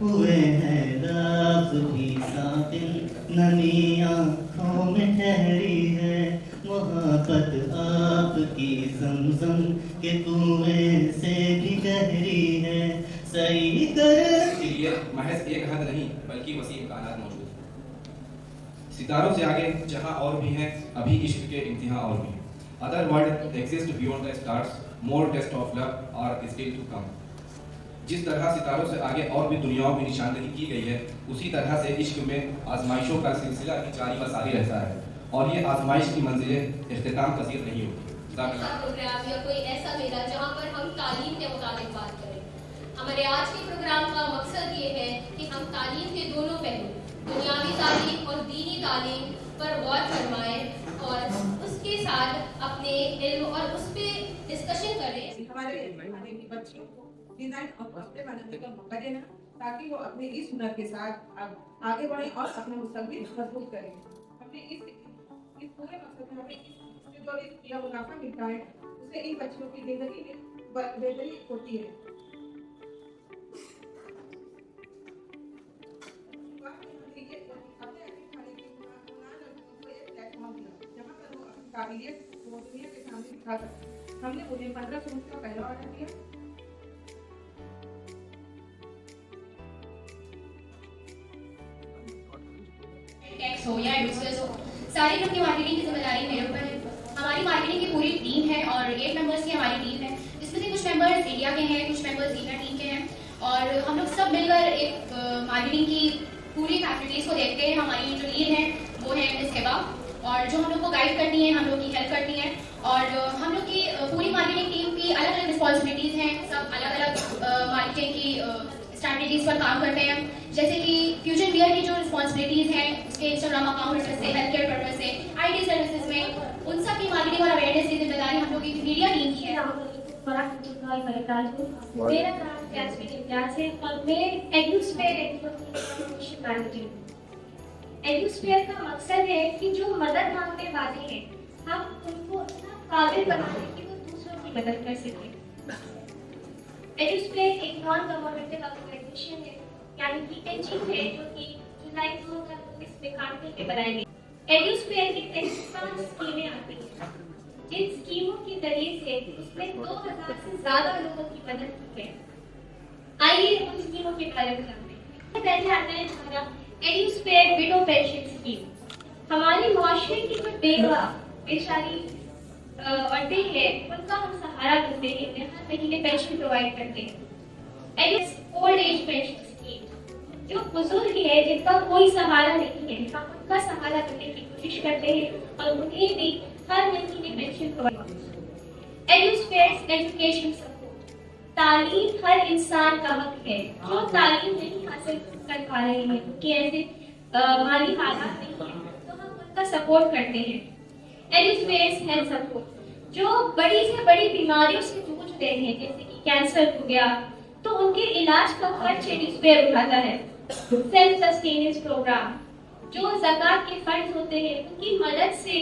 हुए हैं रात की साकिन नमी आँखों में ठहरी है मोहब्बत आपकी ज़मज़म के कुएं से भी गहरी है सही कर इसलिए महज एक हद नहीं बल्कि वसीम कायनात मौजूद है। सितारों से आगे जहां और भी हैं अभी इश्क के इंतहा और भी other world exist beyond the stars more test of love are still to come. जिस तरह सितारों से आगे और भी दुनियाओं में निशानदही की गई है उसी तरह से इश्क में आजमाइशों का सिलसिला भी जारी व सारी रहता है और ये आजमाइश की मंजिलें इख्तिताम पसीर नहीं होती। प्रोग्राम या कोई ऐसा मेला जहां पर हम तालीम के मुताबिक बात करें। हमारे आज के प्रोग्राम का मकसद ये है कि हम तालीम के दोनों पहलू दुनियावी तालीम और दीनी तालीम पर गौर फरमाएं और उसके साथ अपने इल्म और उस पर डिस्कशन करें। हमारे बच्चों को डिजाइन और कपड़े बनाने का मौका देना ताकि वो अपने इस हुनर के साथ आगे बढ़े और अपने मुस्तकबिल मजबूत करें। हमने इस पूरे मकसद में हमें इससे जो यह मुनाफा मिलता है उससे इन बच्चों की जिंदगी में बेहतरी होती है। काबिलियत वो दुनिया के सामने दिखा सकते। हमने उन्हें 15 सूट का पहला ऑर्डर दिया। टैक्स हो या एडवर्टाइज हो सारी अपनी मार्केटिंग की जिम्मेदारी मेरे ऊपर है। हमारी मार्केटिंग की पूरी टीम है और 8 मेंबर्स की हमारी टीम है जिसमें से कुछ मेंबर्स इंडिया के हैं कुछ मेंबर्स इंडिया टीम के हैं और हम लोग सब मिलकर एक मार्केटिंग की पूरी फैसिलिटीज़ को देखते हैं। हमारी जो लीड है वो है मिस हिबा और जो हम लोग को गाइड करती हैं हम लोग की हेल्प करती हैं और हम लोग की पूरी मार्केटिंग टीम की अलग अलग रिस्पॉन्सिबिलिटीज़ हैं। सब अलग अलग मार्केटिंग की स्ट्रैटेजीज पर काम करते हैं जैसे कि फ्यूजन वियर की जो रिस्पॉन्सिबिलिटीज़ हैं उसके इंस्टाग्राम अकाउंट से हेल्थ केयर पर्पज से IT सर्विसेज में उन सब की मार्केटिंग और अवेयरनेस की जिम्मेदारी हम लोग की मीडिया टीम की है। मेरा नाम जैस्मीन इम्तियाज है और मैं एडुस्पेयर का मकसद है कि जो मदद मांगने वाले हैं हम उनको इतना काबिल बनाने कि वो दूसरों की मदद कर सकें। एडुस्पेयर एक नॉन गवर्नमेंटल ऑर्गेनाइजेशन है यानी कि NGO है जो कि जुलाई 2019 में काम करके बनाई गई। एडुस्पेयर की 5 स्कीमें आती हैं जिन स्कीमों के जरिए से उसमें 2000 से ज्यादा लोगों की मदद की है। आइए उन स्कीमों के बारे में जानते हैं। पहले आता है हमारा एडुस्पेयर विडो पेंशन स्कीम। हमारी मुआशरे की जो बेवा बेचारी औरतें हैं उनका हम सहारा देते हैं, हर महीने पेंशन प्रोवाइड करते हैं। एडुस ओल्ड एज पेंशन स्कीम जो बुजुर्ग है जिनका कोई सहारा नहीं है हम उनका सहारा देने की कोशिश करते हैं और उन्हें भी हर महीने पेंशन प्रोवाइड। एडुस्पेयर एजुकेशन सपोर्ट तालीम हर इंसान का हक है। जो तालीम नहीं हासिल कर पा रहे हैं उनके ऐसे माली हालात नहीं है तो हम उनका सपोर्ट करते हैं। एडुस्पेयर हेल्थ सपोर्ट जो बड़ी से बड़ी बीमारियों से जूझ रहे हैं जैसे कि कैंसर हो गया तो उनके इलाज का खर्च एडुस्पेयर उठाता है। सेल्फ सस्टेनेंस प्रोग्राम जो ज़कात के फंड होते हैं उनकी मदद से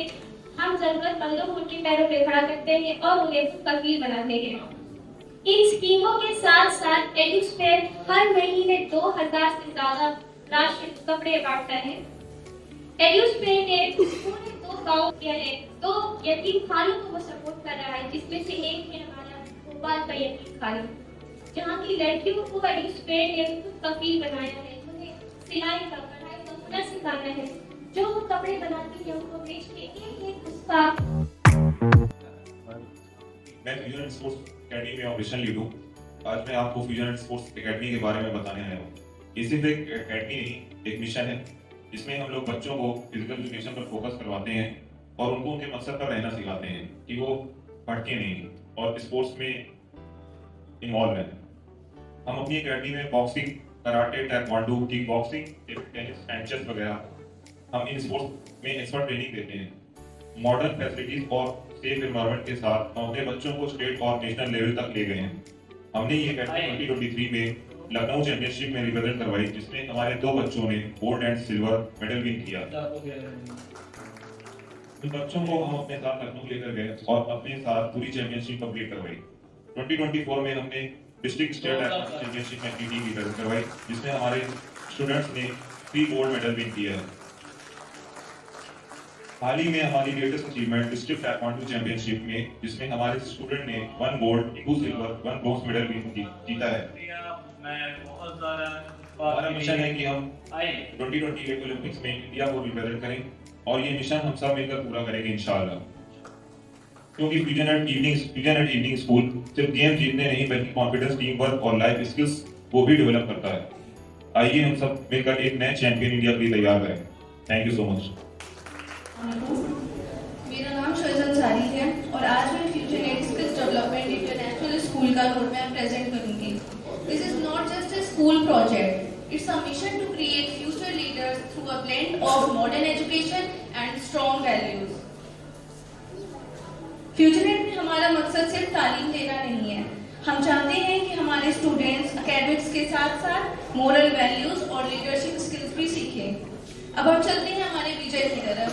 हम जरूरतमंदों को उनके पैरों पे खड़ा करते हैं और उन्हें कफील बनाते हैं। इन स्कीमों के साथ साथ एडुस्पेयर हर महीने 2000 से ज्यादा राशन कपड़े बांटता है। एडुस्पेयर ने पूरे 2 गाँव किया है, 2 यतीम खानों को वो सपोर्ट कर रहा है जिसमें से एक है हमारा भोपाल का यतीम खाना जहाँ की लड़कियों को एडुस्पेयर ने कफील बनाया है। उन्हें सिलाई का कढ़ाई का हुनर सिखाना है। जो वो कपड़े बनाती है उनको बेच के एक उसका मैं फ्यूजन एंड स्पोर्ट्स एकेडमी में ऑपरेशन लीड हूँ। आज मैं आपको फ्यूजन एंड स्पोर्ट्स एकेडमी के बारे में बताने आया हूँ। ये सिर्फ एक एकेडमी नहीं एक मिशन है जिसमें हम लोग बच्चों को फिजिकल एजुकेशन पर फोकस करवाते हैं और उनको उनके मकसद पर रहना सिखाते हैं कि वो भटके नहीं और स्पोर्ट्स में इन्वॉल्व है। हम अपनी एकेडमी में boxing karate taekwondo kick boxing tennis and chess वगैरह हम इन स्पोर्ट्स में एक्सपर्ट ट्रेनिंग देते हैं। मॉडर्न फैसिलिटीज और सेफ एनवायरनमेंट के साथ हम अपने बच्चों को स्टेट और नेशनल लेवल तक ले गए हैं। हमने ये एकेडमी 2023 में लखनऊ चैंपियनशिप में रिप्रेजेंट करवाई, जिसमें हमारे 2 बच्चों ने gold and silver medal win किया। इन बच्चों को हम अपने साथ लखनऊ लेकर गए और अपने साथ पूरी चैंपियनशिप कंप्लीट करवाई। 2024 में हमने डिस्ट्रिक्ट स्टेट एथलेटिक्स चैंपियनशिप में अपनी टीम रिप्रेजेंट करवाई, जिसमें हमारे स्टूडेंट्स ने 3 गोल्ड मेडल विन किया है। हाल ही में हमारी latest achievement district taekwondo championship में, जिसमें हमारे स्टूडेंट ने 1 गोल्ड, 2 सिल्वर, 1 ब्रॉन्ज मेडल जीता है। हमारा मिशन है कि हम 2028 ओलंपिक्स में इंडिया को रिप्रेजेंट करें और ये मिशन हम सब मिलकर पूरा करेंगे इंशाल्लाह। क्योंकि फ्यूजन एट इवनिंग स्कूल सिर्फ गेम जीतने नहीं बल्कि कॉन्फिडेंस, टीम वर्क और लाइफ स्किल्स को भी डेवलप करता है। आइए हम सब मिलकर एक नए चैंपियन इंडिया के लिए तैयार करें। Thank you so much. मेरा नाम शोएब अंसारी है और आज मैं future eight skills development international school का रोड मैप प्रेजेंट करूंगी। This is not just a school project, it's a mission to create future leaders through a blend of modern education and strong values. Future eight में हमारा मकसद सिर्फ तालीम देना नहीं है, हम चाहते हैं कि हमारे स्टूडेंट्स एकेडमिक्स के साथ साथ मोरल वैल्यूज और लीडरशिप स्किल्स भी सीखें। अब हम चलते हैं हमारे विजन की तरफ।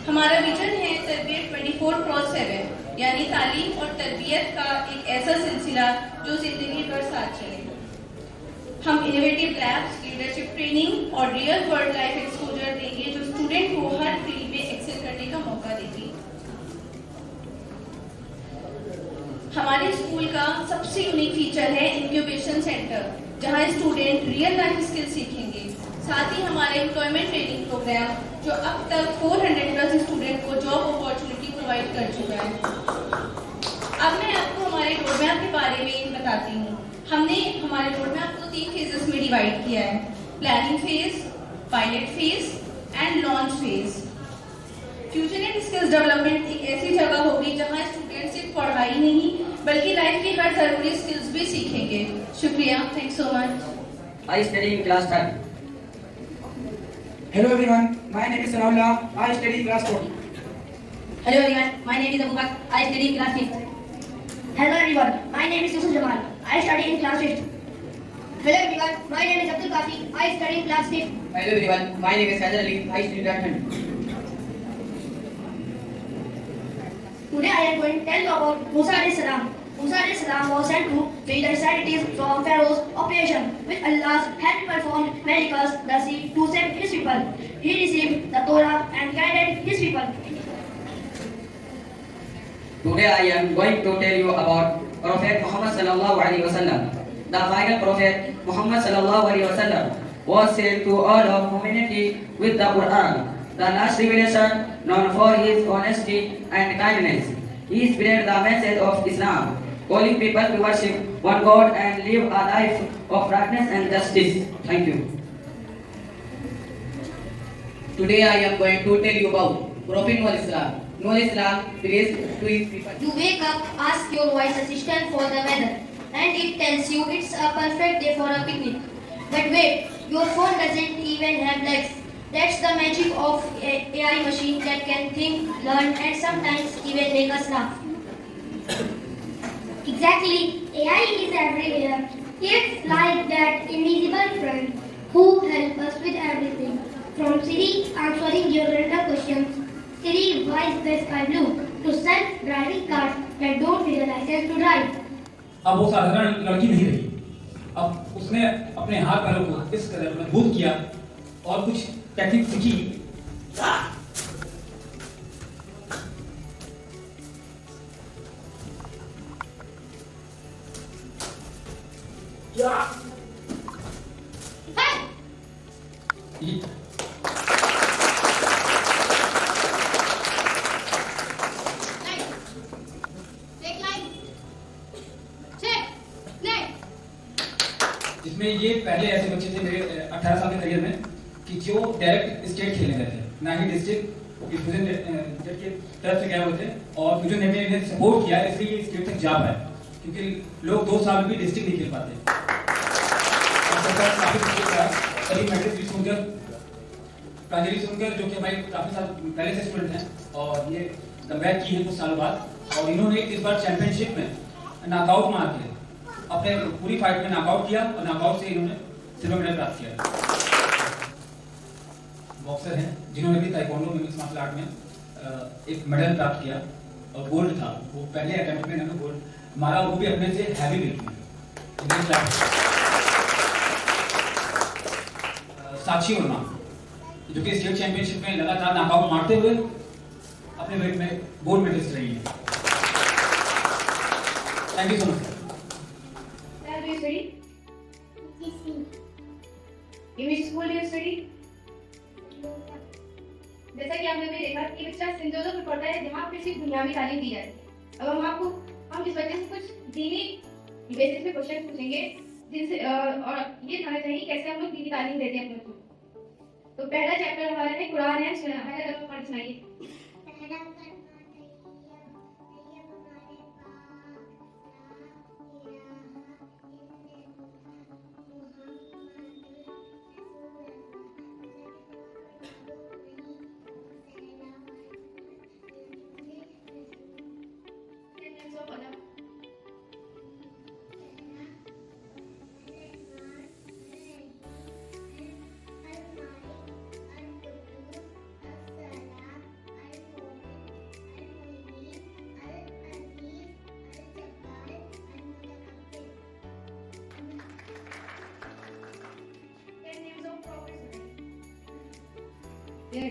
हमारा विजन है तरबियत 24/7, यानी तालीम और तरबियत का एक ऐसा सिलसिला जो जिंदगी भर साथ चले। हम इनोवेटिव लैब्स, लीडरशिप ट्रेनिंग और रियल वर्ल्ड लाइफ एक्सपोजर देंगे जो स्टूडेंट को हर फील्ड में एक्सेल करने का मौका देगी। हमारे स्कूल का सबसे यूनिक फीचर है इंक्यूबेशन सेंटर, जहां स्टूडेंट रियल लाइफ स्किल सीखेंगे। साथ ही हमारे एम्प्लॉयमेंट ट्रेनिंग प्रोग्राम जो अब तक 400+ स्टूडेंट को जॉब अपॉर्चुनिटी प्रोवाइड कर चुका है। अब मैं आपको हमारे रोड मैप के बारे में बताती हूँ। हमने हमारे रोड मैप को 3 फेजेस में डिवाइड किया है: planning phase, pilot phase and launch phase. Future eight skills development एक ऐसी जगह होगी जहाँ स्टूडेंट सिर्फ पढ़ाई नहीं बल्कि लाइफ की हर जरूरी स्किल्स भी सीखेंगे। शुक्रिया, thank so much. I study in class 3rd. Hello everyone, my name is Sanaullah. I study in class 4. Hello everyone, my name is Abu Bakr. I study in class 5th. Hello everyone, my name is Yusuf Jamal. I study in class 5th. Hello everyone, my name is Abdul Kafi. I study in class 5th. Hello everyone, my name is Haidar Ali. I study in class 10th. Today I am going to tell you about Musa alayhi salam. Musa alayhi salam was sent to free the Israelites from Pharaoh's operation. With Allah's help performed miracles to save his people. He received the Torah and guided his people. Today I am going to tell you about Prophet Muhammad sallallahu alaihi wasallam. The final Prophet Muhammad sallallahu alaihi wasallam was sent to all of humanity with the Quran, the last revelation, known for his honesty and kindness. He spread the message of Islam, calling people to worship one God and live a life of righteousness and justice. Thank you. Today I am going to tell you about Prophet Noor Islam. Noor Islam prays to his people. You wake up, ask your voice assistant for the weather, and it tells you it's a perfect day for a picnic. But wait, your phone doesn't even have legs. That's the magic of AI machine that can think, learn, and sometimes even make us laugh. Exactly, AI is everywhere. It's like that invisible friend who helps us with everything. From Siri answering your random questions, Siri, why is the sky blue? To self-driving cars that don't need a license to drive. अब वो साधारण लड़की नहीं रही। अब उसने अपने हाथ पैरों को इस कदर मजबूत किया और कुछ टेक्निक सीखी। जिसमें ये पहले ऐसे बच्चे थे मेरे 18 साल के करियर में कि जो डायरेक्ट स्टेट खेलने गए थे, ना ही डिस्ट्रिक्ट फ्यूजन नेट के तरफ से गए हुए थे और फ्यूजन नेट ने इन्हें सपोर्ट किया, इसलिए ये स्टेट तक जा पाए, क्योंकि लोग 2 साल में भी डिस्ट्रिक्ट नहीं खेल पाते। प्रांजलि सुनकर जो कि हमारे काफी साल पहले से स्टूडेंट हैं और ये कमबैक की है कुछ सालों बाद, और इन्होंने इस बार चैंपियनशिप में नॉकआउट मार के अपने पूरी फाइट में नॉकआउट किया और नॉकआउट से इन्होंने सिल्वर मेडल प्राप्त किया। बॉक्सर हैं जिन्होंने भी ताइक्वांडो में मिक्स मार्शल आर्ट में एक मेडल प्राप्त किया और गोल्ड था, वो पहले अटेम्प्ट में इन्होंने गोल्ड मारा, वो भी अपने से हैवी वेट में। साक्षी वर्मा जो कि स्टेट चैंपियनशिप में लगातार नॉकआउट मारते हुए अपने वेट में गोल्ड मेडलिस्ट रही है। Thank you so much. जैसा कि आपने देखा कि बच्चा सिंधुदुर्ग में पढ़ता है जहाँ पे सिर्फ दुनियावी तालीम दी जाती है। अब हम इस बच्चे से कुछ दीनी बेसिस पे क्वेश्चन पूछेंगे जिनसे और ये जानना चाहिए कैसे हम लोग दीनी तालीम देते हैं अपने बच्चों को। तो पहला चैप्टर हमारा है कुरान है, पढ़ सुनाइए।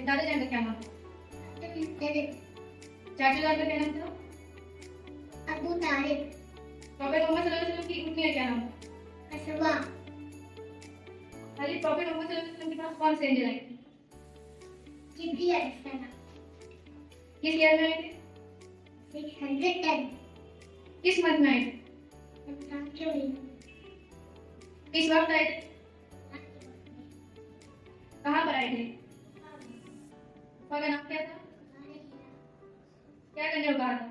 दादा जान का क्या नाम? चाचा जान का क्या नाम था? अबू तालिब। प्रॉफेट मोहम्मद सल्लल्लाहु अलैहि वसल्लम की उम्मी का क्या नाम? असवा। अली प्रॉफेट मोहम्मद सल्लल्लाहु अलैहि वसल्लम के पास कौन से एंजल आए थे? जिब्रील अलैहिस्सलाम। किस ईयर में आए थे? 610। किस मंथ में आए थे? किस वक्त आए थे? कहाँ पर आए थे? का नाम क्या था? क्या करने को कहा था?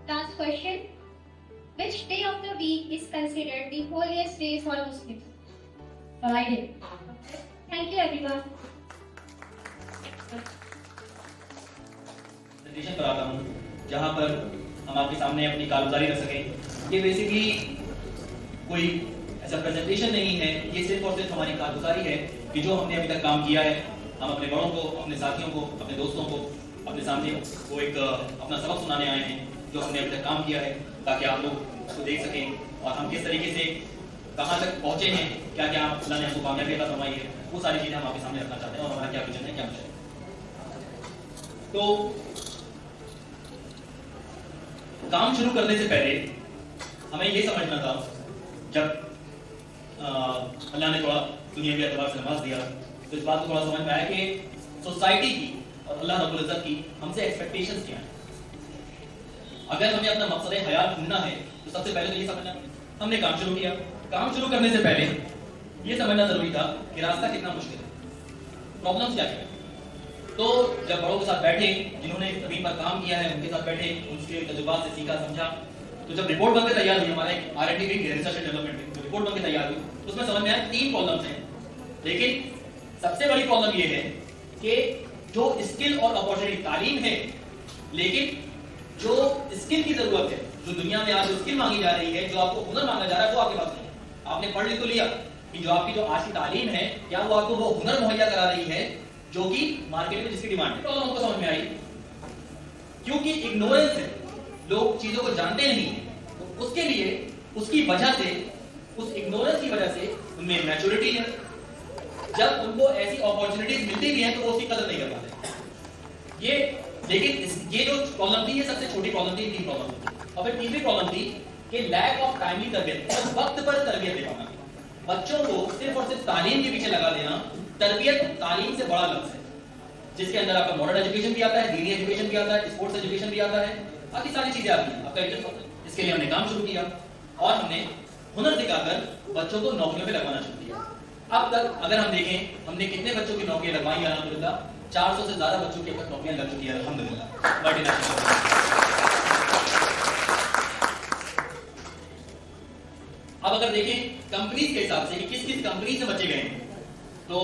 Last question. Which day of the week is considered the holiest day for Muslims? Friday. Thank you everyone. Presentation कराता हूँ जहाँ पर हम आपके सामने अपनी कारगुजारी रख सकें। ये बेसिकली कोई ऐसा प्रेजेंटेशन नहीं है, ये सिर्फ और सिर्फ हमारी कारगुजारी है कि जो हमने अभी तक काम किया है, हम अपने बड़ों को, अपने साथियों को, अपने दोस्तों को अपने सामने वो एक अपना सबक सुनाने आए हैं जो हमने अभी तक काम किया है, ताकि आप लोग उसको देख सकें और हम किस तरीके से कहाँ तक पहुँचे हैं, क्या क्या अल्लाह ने हमको कामयाबी अता फरमाई है, वो सारी चीज़ें हम आपके सामने रखना चाहते हैं और हमारा क्या विजन है, क्या मिशन है। तो काम शुरू करने से पहले हमें ये समझना था, जब अल्लाह ने थोड़ा दुनियावी एतबार से नवाज दिया तो इस बात को थोड़ा समझ में आया कि सोसाइटी की और अल्लाह रब्बुल इज्जत की हमसे एक्सपेक्टेशंस क्या हैं। अगर हमें अपना मकसद हयात ढूंढना है तो सबसे पहले तो ये समझना पड़ेगा। हमने काम शुरू किया, काम शुरू करने से पहले ये समझना जरूरी था कि रास्ता कितना मुश्किल है, प्रॉब्लम्स क्या है। तो जब बड़ों के साथ बैठे, जिन्होंने जमीन पर काम किया है, उनके साथ बैठे, उनके तजुर्बात से सीखा समझा, तो जब रिपोर्ट बनकर तैयार हुई, हमारे R&D की रिसर्च एंड डेवलपमेंट में रिपोर्ट बनकर तैयार हुई, उसमें समझ में आया 3 प्रॉब्लम्स हैं। लेकिन सबसे बड़ी प्रॉब्लम ये है कि जो स्किल और अपॉर्चुनिटी, तालीम है, लेकिन जो स्किल की जरूरत है, जो दुनिया में आज जो स्किल मांगी जा रही है, जो आपको हुनर मांगा जा रहा है, वो आपके पास नहीं है। आपने पढ़ लिख तो लिया कि जो आपकी जो आज की तालीम है, क्या वो आपको वो हुनर मुहैया करा रही है जो कि मार्केट में जिसकी डिमांड है। प्रॉब्लम हमको समझ में आई क्योंकि इग्नोरेंस है, लोग चीजों को जानते नहीं है, तो उसके लिए उसकी वजह से, उस इग्नोरेंस की वजह से उनमें मैच्योरिटी है। जब उनको ऐसी अपॉर्चुनिटीज मिलती भी हैं तो वो उसकी कदर नहीं कर पाते। ये लेकिन ये जो प्रॉब्लम थी, ये सबसे छोटी प्रॉब्लम थी, 3 प्रॉब्लम थी। और फिर तीसरी प्रॉब्लम थी कि लैक ऑफ टाइमली तरबियत, वक्त पर तरबियत दे पाना। बच्चों को सिर्फ और सिर्फ तालीम के पीछे लगा देना, तरबियत तालीम से बड़ा लफ्ज है, जिसके अंदर आपका मॉडर्न एजुकेशन भी आता है, दीनी एजुकेशन भी आता है, स्पोर्ट्स एजुकेशन भी आता है, बाकी सारी चीजें आती हैं। आपका इंटरेस्ट होता है, इसके लिए हमने काम शुरू किया और हमने हुनर दिखाकर बच्चों को नौकरियों पे लगाना शुरू किया। अब तक अगर हम देखें, हमने कितने बच्चों की नौकरियां लगवाई, अल्हम्दुलिल्लाह 400 से ज्यादा बच्चों की अब तक नौकरियां लग चुकी है, अल्हम्दुलिल्लाह। अब हम अगर देखें कंपनीज के हिसाब से कि किस किस कंपनी से बच्चे गए हैं, तो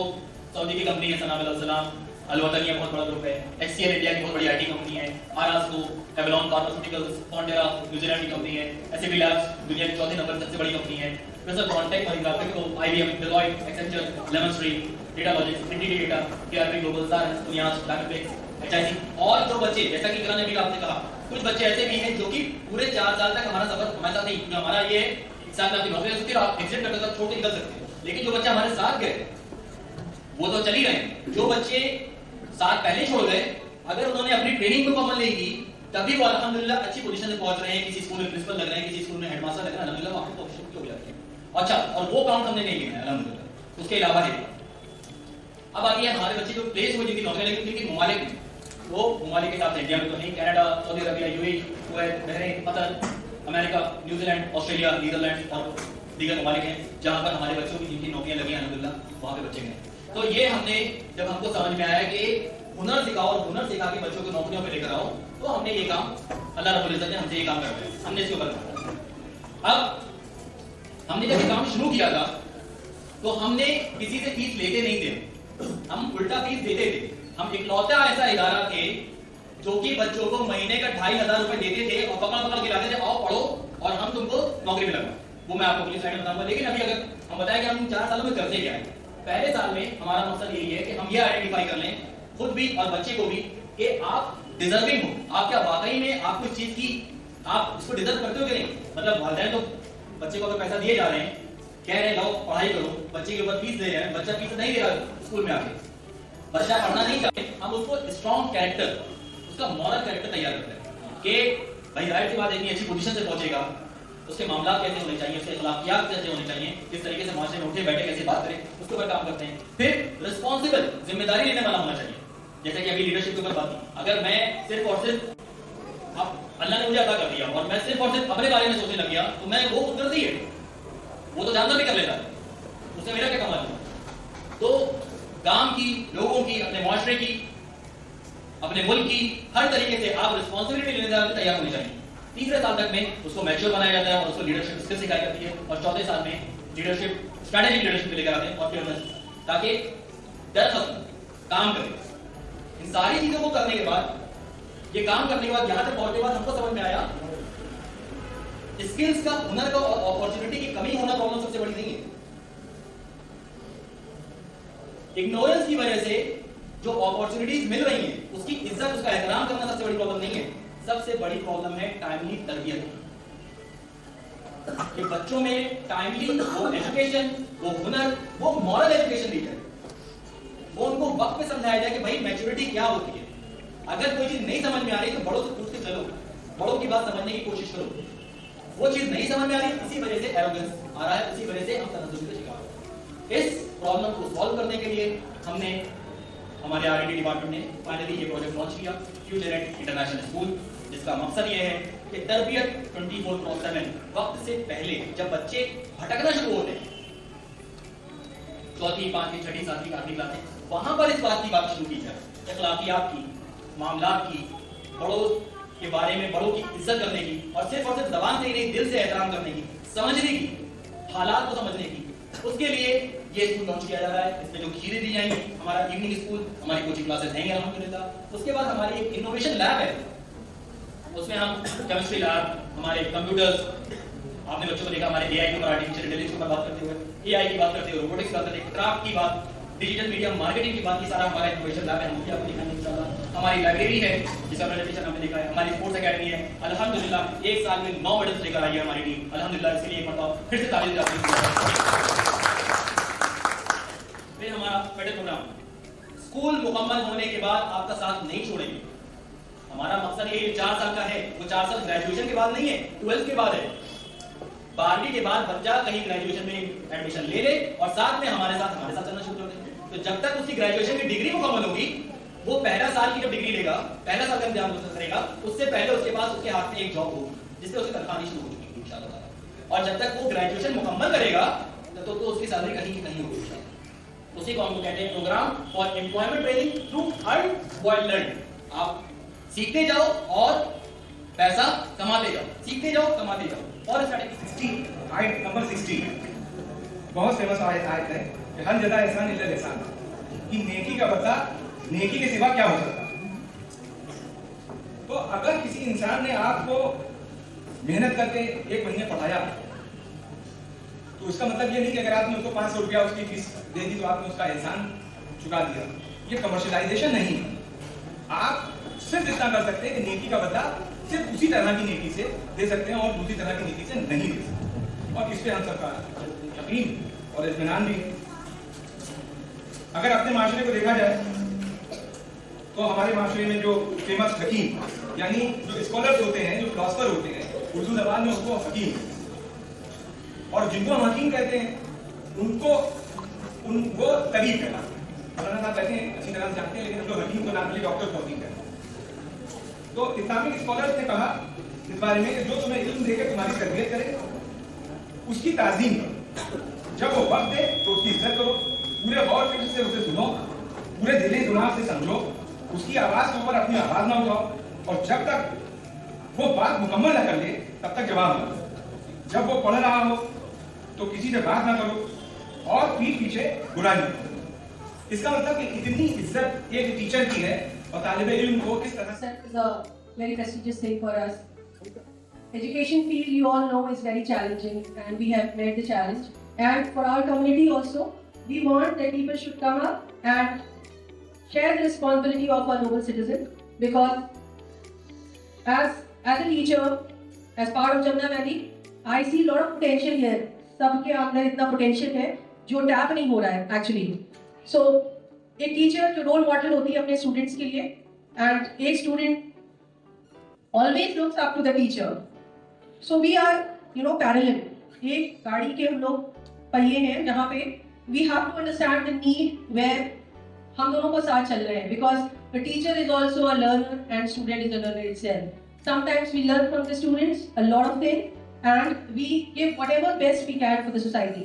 सऊदी की कंपनी है सनाम अल-सलाम, अल-वतनिया बहुत बड़ा ग्रुप है, HCL इंडिया की बहुत बड़ी IT कंपनी है, आरास्को, एवलॉन फार्मास्यूटिकल्स, फॉन्टेरा न्यूजीलैंड की कंपनी है, SAP लैब्स दुनिया की चौथी नंबर सबसे बड़ी कंपनी है, प्रेसर कॉन्टेक्ट और ग्राफिको, IBM, Deloitte, Accenture, Lemon Tree, Datalogics, NTT Data, KRP Global, Sarens, दुनियाज, डायनामिक्स, HIC। और जो बच्चे जैसा कि किरण ने भी आपने कहा, कुछ बच्चे ऐसे भी हैं जो कि पूरे 4 साल तक हमारा सफर हमारे साथ नहीं, जो हमारा ये साथ में आपकी नौकरी हो सकती है, आप एग्जिट करके साथ छोड़ के निकल सकते हैं, लेकिन जो बच्चे हमारे साथ गए वो तो चल ही रहे। जो बच्चे साथ पहले छोड़ गए, अगर उन्होंने अपनी ट्रेनिंग मुकम्मल नहीं की, तभी वो अल्हम्दुलिल्लाह अच्छी पोजीशन पे पहुंच रहे हैं, किसी स्कूल में प्रिंसिपल लग रहे हैं, किसी स्कूल में हेडमास्टर लग रहे हैं, अल्हम्दुलिल्लाह वहां पे पोजीशन हो जाती है। अच्छा, और वो काउंट हमने नहीं लिया है अल्हम्दुलिल्लाह। उसके अलावा है अब आती है हमारे बच्चे जो प्लेस हुए जिनकी नौकरी लगी उनकी ममालिक में, वो ममालिक के साथ इंडिया में तो नहीं, Canada, Saudi Arabia, UAE, Kuwait, Bahrain, Qatar, America, New Zealand, Australia, Netherlands और दीगर ममालिक हैं जहां पर हमारे बच्चों की जिनकी नौकरियां लगी हैं अल्हम्दुलिल्लाह वहां पे बच्चे गए। तो ये हमने जब हमको समझ में आया कि हुनर सिखाओ और हुनर सिखा के बच्चों को नौकरियों पे लेकर आओ, तो हमने ये काम, अल्लाह रब्बुल इज्जत ने हमसे ये काम करवाया, हमने इसके ऊपर कहा। अब हमने जब ये काम शुरू किया था तो हमने किसी से फीस लेते नहीं थे, हम उल्टा फीस देते थे। हम इकलौता ऐसा इदारा थे जो कि बच्चों को महीने का 2,500 रुपए देते थे और पकड़ के लाते थे, आओ पढ़ो और हम तुमको नौकरी में लगाओ। वो मैं आपको अगली स्लाइड में बताऊंगा। लेकिन अभी अगर हम बताएं कि हम 4 सालों में करते क्या है, पहले साल में हमारा मकसद यही है कि हम ये आइडेंटिफाई कर लें खुद भी और बच्चे को भी कि आप डिजर्विंग हो, आप क्या वाकई में आप कुछ चीज की आप इसको डिजर्व करते हो कि नहीं। मतलब वालिदैन तो बच्चे को अगर पैसा दिए जा रहे हैं, कह रहे हैं लो पढ़ाई करो, बच्चे के ऊपर फीस दे रहे हैं, बच्चा फीस नहीं दे रहा स्कूल में आके, बच्चा पढ़ना नहीं चाहते, हम उसको स्ट्रॉन्ग कैरेक्टर, उसका मॉरल कैरेक्टर तैयार करते हैं कि भाई जाहिर सी बात है इतनी अच्छी पोजीशन से पहुंचेगा, उसके मामला कैसे होने चाहिए, उसके अखलाकियात कैसे होने चाहिए, किस तरीके से माशरे में उठे बैठे कैसे बात करें, उसके ऊपर काम करते हैं। फिर रिस्पॉन्सिबल, जिम्मेदारी लेने वाला होना चाहिए। जैसे कि अभी लीडरशिप के ऊपर बात की, अगर मैं सिर्फ और सिर्फ अब अल्लाह ने मुझे अता कर दिया और मैं सिर्फ और सिर्फ अपने बारे में सोचने लग गया तो मैं वो गलती है, वो तो जानता भी कर लेता, उससे मेरा क्या कमाल है। तो गांव की, लोगों की, अपने माशरे की, अपने मुल्क की, हर तरीके से आप रिस्पॉन्सिबिलिटी लेने के लिए तैयार होनी चाहिए। तीसरे साल तक में उसको मैच्योर बनाया जाता है और उसको लीडरशिप स्किल सिखाई जाती है और चौथे साल में लीडरशिप, स्ट्रैटेजिक लीडरशिप पे लेकर आते हैं और फिर ताकि डर खत्म, काम करें। इन सारी चीजों को करने के बाद, ये काम करने के बाद, यहां तक पहुंचने के बाद हमको समझ में आया स्किल्स का, हुनर का और अपॉर्चुनिटी की कमी होना प्रॉब्लम सबसे बड़ी नहीं है। इग्नोरेंस की वजह से जो अपॉर्चुनिटीज मिल रही हैं उसकी इज्जत, उसका एहतराम करना सबसे बड़ी प्रॉब्लम नहीं है। सबसे बड़ी प्रॉब्लम है टाइमली तरबियत, कि बच्चों में टाइमली वो एजुकेशन, वो हुनर, वो मॉरल एजुकेशन दी जाए, वो उनको वक्त पे समझाया जाए कि भाई मैच्योरिटी क्या होती है। अगर कोई चीज नहीं समझ में आ रही तो बड़ों से पूछ के चलो, बड़ों की बात समझने की कोशिश करो। वो चीज नहीं समझ में आ रही, इसी वजह से एरोगेंस आ रहा है, इसी वजह से हम तनज़्ज़ुल का शिकार हो रहे हैं। इस प्रॉब्लम को सॉल्व करने के लिए हमने, हमारे R&D डिपार्टमेंट ने फाइनली ये प्रोजेक्ट लॉन्च किया, फ्यूचर इंटरनेशनल स्कूल, जिसका मकसद ये है कि तरबियत 24/7 वक्त से पहले, जब बच्चे भटकना शुरू होते हैं, 4वीं, 5वीं, 6वीं, 7वीं, 8वीं क्लास, वहां पर इस बात की बात शुरू की जाए, अखलाकियात की, मामलात की, बड़ों के बारे में, बड़ों की इज्जत करने की, और सिर्फ जबान से ही नहीं, दिल से एहतराम करने की, समझने की, हालात को समझने की। उसके लिए ये स्कूल लॉन्च किया जा रहा है। इसमें जो खीरें दी जाएंगी, हमारा इवनिंग स्कूल, हमारी कोचिंग क्लासेस हैं अल्हम्दुलिल्लाह। उसके बाद हमारी एक इनोवेशन लैब है, उसमें हम केमिस्ट्री लैब, हमारे कंप्यूटर्स, आपने बच्चों को देखा हमारे AI के ऊपर, आर्टिफिशियल इंटेलिजेंस के ऊपर बात करते हुए, AI की बात करते हुए, रोबोटिक्स की बात करते हुए, क्राफ्ट की बात, डिजिटल मीडिया मार्केटिंग की बात की, सारा हमारा इनोवेशन लैब है, हम भी आपको दिखाएंगे इंशाल्लाह। हमारी लाइब्रेरी है जिसका प्रेजेंटेशन हमने देखा है, हमारी स्पोर्ट्स एकेडमी है, अल्हम्दुलिल्लाह एक साल में 9 मेडल्स लेकर आई है हमारी टीम, अल्हम्दुलिल्लाह। इसके लिए एक मरतबा फिर से तारीफ करते। फिर हमारा फेडरल प्रोग्राम, स्कूल मुकम्मल होने के बाद आपका साथ नहीं छोड़ेंगे। हमारा मकसद ये 4 साल का है, वो 4 साल ग्रेजुएशन के बाद नहीं है, 12th के बाद है। 12वीं के बाद बच्चा कहीं ग्रेजुएशन में एडमिशन ले ले और साथ में हमारे साथ चलना शुरू कर दे। तो जब तक उसकी ग्रेजुएशन की डिग्री मुकम्मल होगी, वो पहला साल की जब डिग्री लेगा, पहला साल का एग्जाम करेगा, उससे पहले उसके पास उसके हाथ में एक जॉब होगी जिससे उसे तनख्वाह आनी शुरू हो चुकी है इंशाल्लाह। और जब तक वो ग्रेजुएशन मुकम्मल करेगा तो उसकी सैलरी कहीं की कहीं होगी इंशाल्लाह। उसी को हम कहते हैं programme for employment training through earn while learning. आप सीखते जाओ और पैसा कमाते जाओ, सीखते जाओ, कमाते जाओ। और आयत नंबर 60 बहुत फेमस आयत है कि हर जगह एहसान इल्ला एहसान, कि नेकी का बदला नेकी के सिवा क्या हो सकता। तो अगर किसी इंसान ने आपको मेहनत करके 1 महीने पढ़ाया, तो उसका मतलब ये नहीं कि अगर आपने उसको 500 रुपया उसकी फीस दे दी तो आपने उसका एहसान चुका दिया। ये कमर्शियलाइजेशन नहीं है। आप सिर्फ इतना कर सकते हैं कि नेकी का बदला सिर्फ उसी तरह की नेकी से दे सकते हैं और दूसरी तरह की नेकी से नहीं दे सकते। और इस पे हम सबका यकीन और इत्मीनान भी है। अगर अपने माशरे को देखा जाए तो हमारे माशरे में जो फेमस हकीम यानी जो स्कॉलर्स होते हैं, जो फिलोसफर होते हैं, उर्दू जबान में उसको हकीम, और जिनको हम हकीम कहते हैं उनको वो तबीब कहना। मौलाना साहब कहते हैं अच्छी तरह से जानते हैं, लेकिन हम लोग हकीम को नाम डॉक्टर को हकीम कहते हैं। तो इस्लामिक स्कॉलर्स ने कहा इस बारे में कि जो तुम्हें इल्म देकर तुम्हारी तरबियत करे उसकी ताज़ीम करो, जब वो वक्त दे तो उसकी इज्जत करो, पूरे गौर फिक्र से उसे सुनो, पूरे दिले दिमाग से समझो, उसकी आवाज के ऊपर अपनी आवाज ना उठाओ, और जब तक वो बात मुकम्मल न कर ले तब तक जवाब न दो। जब वो पढ़ रहा हो तो किसी से बात ना करो और पीठ पीछे बुराई न करो। इसका मतलब कि इतनी इज्जत एक टीचर की है और तालिब इल्म को किस तरह से is a very prestigious thing for us. Education field, you all know, is very challenging, and we have made the challenge. And for our community also, we want that people should come up and share the responsibility of a noble citizen, because as a teacher, as part of Jamna Valley, I see a lot of potential here. सबके अंदर इतना potential है जो tap नहीं हो रहा है actually. So एक टीचर जो रोल मॉडल होती है अपने स्टूडेंट्स के लिए, एंड एक student always looks up to the teacher. So we are parallel, एक गाड़ी के हम लोग पहिए हैं जहाँ पे we have to understand the need where हम दोनों को साथ चल रहे हैं, because the teacher is also a learner and student is a learner itself. Sometimes we learn from the students a lot of things and we give whatever best we can for the society.